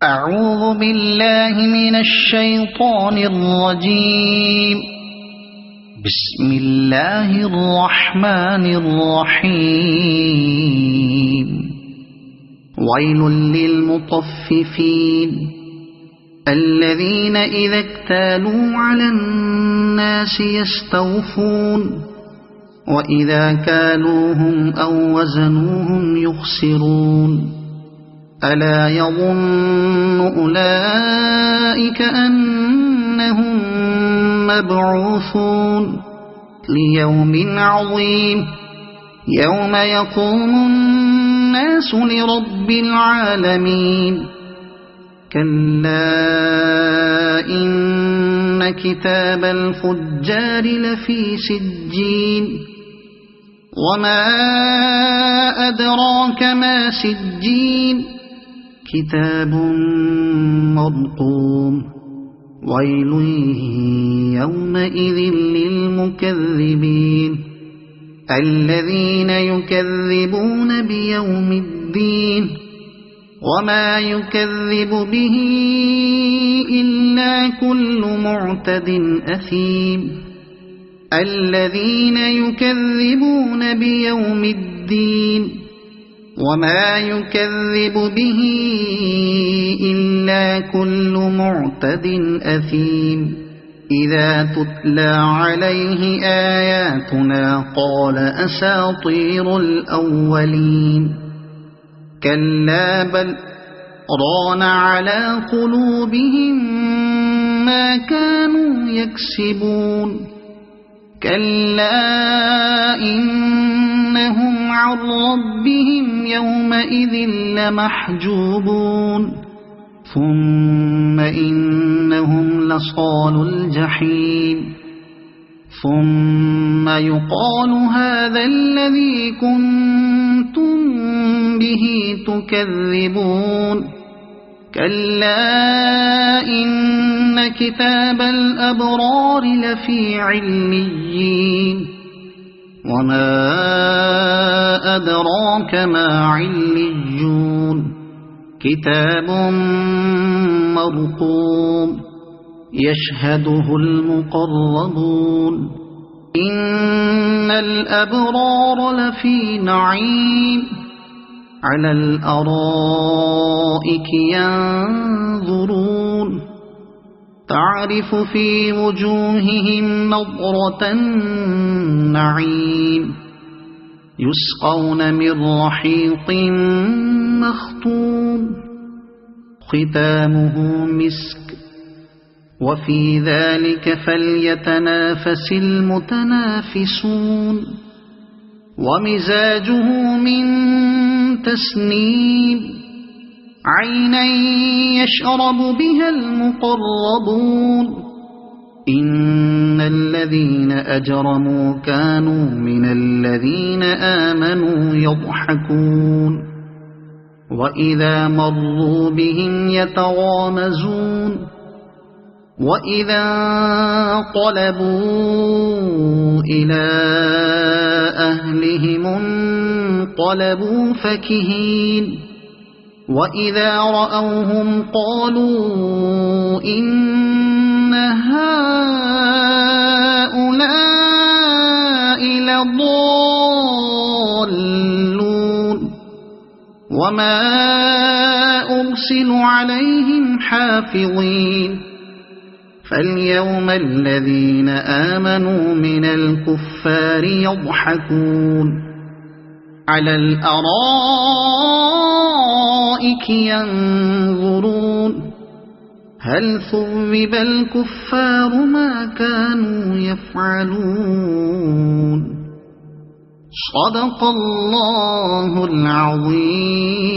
أعوذ بالله من الشيطان الرجيم. بسم الله الرحمن الرحيم. ويل للمطففين الذين إذا اكتالوا على الناس يستوفون وإذا كالوهم أو وزنوهم يخسرون. ألا يظن أولئك أنهم مبعوثون ليوم عظيم يوم يقوم الناس لرب العالمين. كلا إن كتاب الفجار لفي سجين وما أدراك ما سجين كتاب مرقوم. ويل يومئذ للمكذبين الذين يكذبون بيوم الدين وما يكذب به إلا كل معتد أثيم. الذين يكذبون بيوم الدين وما يكذب به إلا كل معتد أثيم. إذا تتلى عليه آياتنا قال أساطير الأولين. كلا بل ران على قلوبهم ما كانوا يكسبون. كلا إنهم عن ربهم يومئذ لمحجوبون. ثم إنهم لصالو الجحيم. ثم يقال هذا الذي كنتم به تكذبون. كلا إن كتاب الأبرار لفي عليين وما أدراك ما عليون كتاب مرقوم يشهده المقربون. إن الأبرار لفي نعيم على الأرائك ينظرون تعرف في وجوههم نضرة النعيم يسقون من رحيق مختوم ختامه مسك وفي ذلك فليتنافس المتنافسون. ومزاجه من تسنيم عينا يشرب بها المقربون. إن الذين أجرموا كانوا من الذين آمنوا يضحكون وإذا مروا بهم يتغامزون. وإذا انقلبوا إلى أهلهم انقلبوا فكهين. وإذا رأوهم قالوا إن هؤلاء لضالون. وما أرسلوا عليهم حافظين. فاليوم الذين آمنوا من الكفار يضحكون على الأرائك ينظرون هل ثوب الكفار ما كانوا يفعلون. صدق الله العظيم.